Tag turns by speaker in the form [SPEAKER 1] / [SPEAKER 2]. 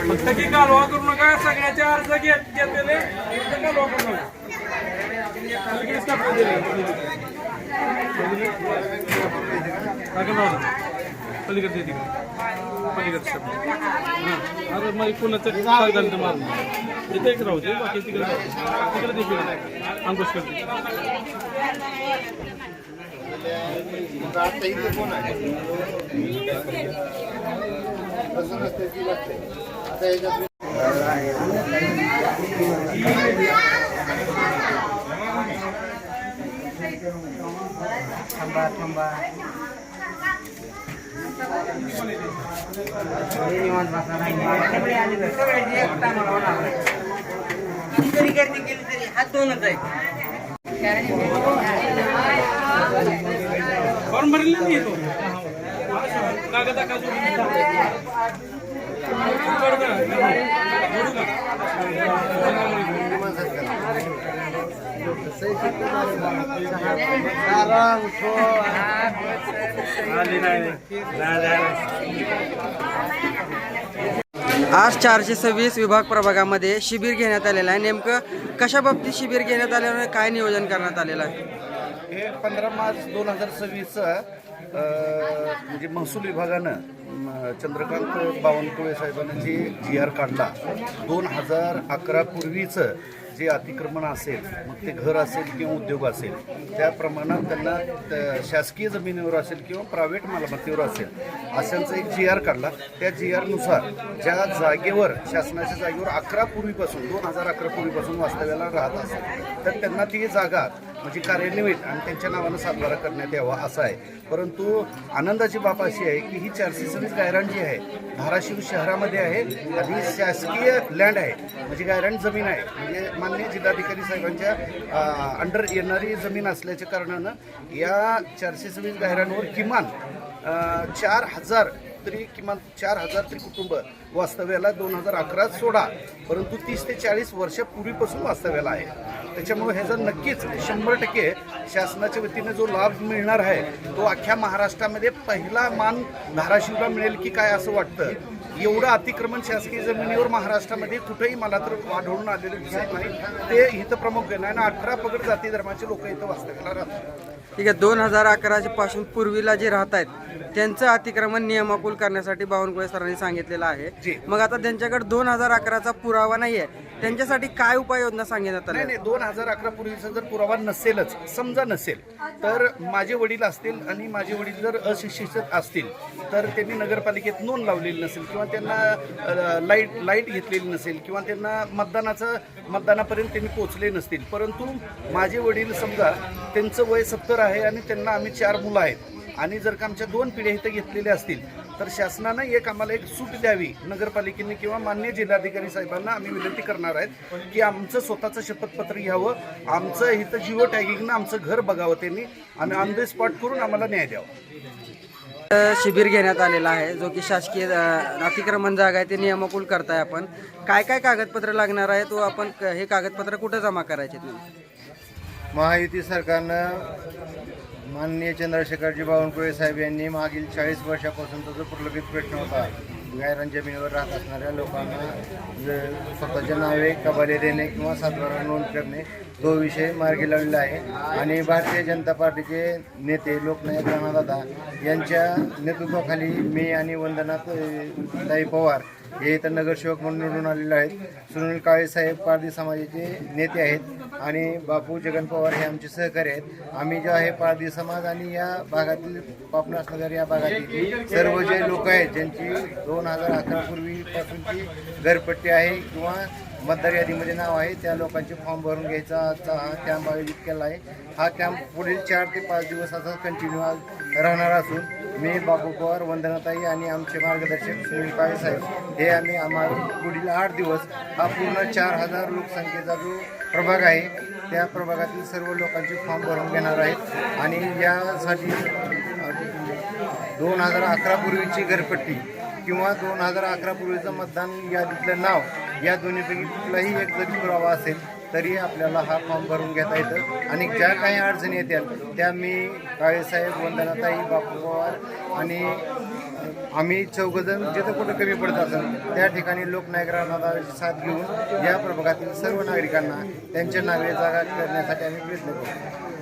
[SPEAKER 1] फक्त की कालवा करू नका, सगळ्याचे अर्ज घेतलेले कालवा करू नका. पलीकडे पलीकडे अरे मग कोणाचं कागदांचं मारून तिथे एक राहू दे, बाकी तिकडे तिकडे तिकडे अंकुश करते.
[SPEAKER 2] कोण आहे कसं नसते ती लागते आता याच्यात थांबा थांबा
[SPEAKER 3] हात दोनच आहे.
[SPEAKER 1] फॉर्म भरलेला नाही तो कागदा
[SPEAKER 3] आज 426 विभाग प्रभागामध्ये शिबिर घेण्यात आलेलं आहे. नेमकं कशा बाबतीत शिबिर घेण्यात आल्यानं काय नियोजन करण्यात आलेलं आहे?
[SPEAKER 2] हे 15 मार्च 2026 म्हणजे महसूल विभागानं चंद्रकांत बावनकुळे साहेबांनी जे GR काढला 2011 पूर्वीचं जे अतिक्रमण असेल, मग ते घर असेल किंवा उद्योग असेल, त्या प्रमाणात त्यांना शासकीय जमिनीवर असेल किंवा प्रायव्हेट मालमत्तेवर असेल अशांचा एक GR काढला. त्या GRनुसार ज्या जागेवर शासनाच्या जागेवर 2011 पूर्वीपासून वास्तव्याला राहत असेल तर त्यांना ती जागा म्हणजे कार्यान्वित आणि त्यांच्या नावानं सातबारा करण्यात यावा असं आहे. परंतु आनंदाची बाब अशी आहे की ही 426 गायरान जी आहे धाराशिव शहरामध्ये आहे आणि शासकीय लँड आहे, म्हणजे गायरान जमीन आहे, म्हणजे माननीय जिल्हाधिकारी साहेबांच्या अंडर येणारी जमीन असल्याच्या कारणानं या 426 गायरांवर किमान 4,000 तरी कुटुंब वास्तव्याला 2011 सोडा, परंतु 30 ते 40 वर्षापूर्वीपासून वास्तव्याला आहे. त्याच्यामुळे ह्याचा नक्कीच 100% शासनाच्या वतीने जो लाभ मिळणार आहे तो अख्ख्या महाराष्ट्रामध्ये पहिला मान धाराशिवला मिळेल की काय असं वाटतं. एवढं अतिक्रमण शासकीय जमिनीवर महाराष्ट्रामध्ये कुठेही मला तर आढळून आलेले दिसत नाही. ते इथं प्रमुख आहे आणि 18 पगड जाती धर्माचे लोक इथं वास्तव्याला राहतात.
[SPEAKER 3] ठीक आहे. 2011 पासून पूर्वीला जे राहत आहेत त्यांचं अतिक्रमण नियमाकुल करण्यासाठी बावनकुळे सरांनी सांगितलेलं आहे. मग आता त्यांच्याकडे 2011चा पुरावा नाहीये, त्यांच्यासाठी काय उपाययोजना सांगण्यात आल्या?
[SPEAKER 2] नाही, 2011 पूर्वीचा जर पुरावा नसेलच, समजा नसेल, तर माझे वडील असतील आणि माझे वडील जर अशिक्षित असतील तर त्यांनी नगरपालिकेत नोंद लावलेली नसेल किंवा त्यांना लाईट घेतलेली नसेल किंवा त्यांना मतदानापर्यंत त्यांनी पोहोचले नसतील, परंतु माझे वडील समजा त्यांचं वय 70 आहे आणि त्यांना आम्ही 4 मुलं आहेत आणि जर का आमच्या 2 पिढ्या इथं घेतलेल्या असतील तर शासनानं आम्हाला एक सूट द्यावी नगरपालिकेने किंवा माननीय जिल्हाधिकारी साहेबांना आम्ही विनंती करणार आहेत की आमचं स्वतःचं शपथपत्र घ्यावं, आमचं इथं जिओ टॅगिंगनं आमचं घर बघावं त्यांनी आणि ऑन द स्पॉट करून आम्हाला न्याय द्यावा.
[SPEAKER 3] शिबिर घेण्यात आलेला आहे जो की शासकीय अतिक्रमण जागा आहे ते नियमाकुल करताय आपण. काय काय कागदपत्र लागणार आहे, तो आपण हे कागदपत्र कुठे जमा करायचे?
[SPEAKER 4] महायुती सरकारनं माननीय चंद्रशेखरजी बावनकुळे साहेब यांनी मागील 40 वर्षापासूनचा जो प्रलंबित प्रश्न होता गायरान जमिनीवर राहत असणाऱ्या लोकांना स्वतःच्या नावे कबाले देणे किंवा सातबारा नोंद करणे तो विषय मार्गी लावलेला आहे आणि भारतीय जनता पार्टीचे नेते लोकनायक राणादादा यांच्या नेतृत्वाखाली मी आणि वंदना ताई पवार हे इथं नगरसेवक म्हणून निवडून आलेले आहेत. सुनील काळे साहेब पारधी समाजाचे नेते आहेत आणि बापू जगन पवार हे आमचे सहकारी आहेत. आम्ही जो आहे पारधी समाज आणि या भागातील पापनास नगर या भागातील सर्व जे लोक आहेत ज्यांची 2011 पूर्वीपासूनची घरपट्टी आहे किंवा मतदार यादीमध्ये नाव आहे त्या लोकांचे फॉर्म भरून घ्यायचा आजचा हा कॅम्प आयोजित केला आहे. हा कॅम्प पुढील 4 ते 5 दिवस असा कंटिन्यू राहणार असून मी बापू पवार, वंदनाताई आणि आमचे मार्गदर्शक सुनील काळे साहेब हे आम्ही आम्हाला पुढील 8 दिवस हा पूर्ण 4000 लोकसंख्येचा जो प्रभाग आहे त्या प्रभागातील सर्व लोकांचे फॉर्म भरून घेणार आहेत आणि यासाठी 2011 पूर्वीची घरपट्टी किंवा 2011 पूर्वीचं मतदान यादीतलं नाव या दोन्हीपैकी कुठलाही एक जरी पुरावा असेल तरी आपल्याला हा फॉर्म भरून घेता येतं. आणि ज्या काही अडचणी येतील त्या मी काळेसाहेब, वंदनाताई, बापू पवार आणि आम्ही चौघजण जिथं कुठं कमी पडत असेल त्या ठिकाणी लोकनायक राणादाची साथ घेऊन या प्रभागातील सर्व नागरिकांना त्यांच्या नावे जागा करण्यासाठी आम्ही प्रयत्न करतो.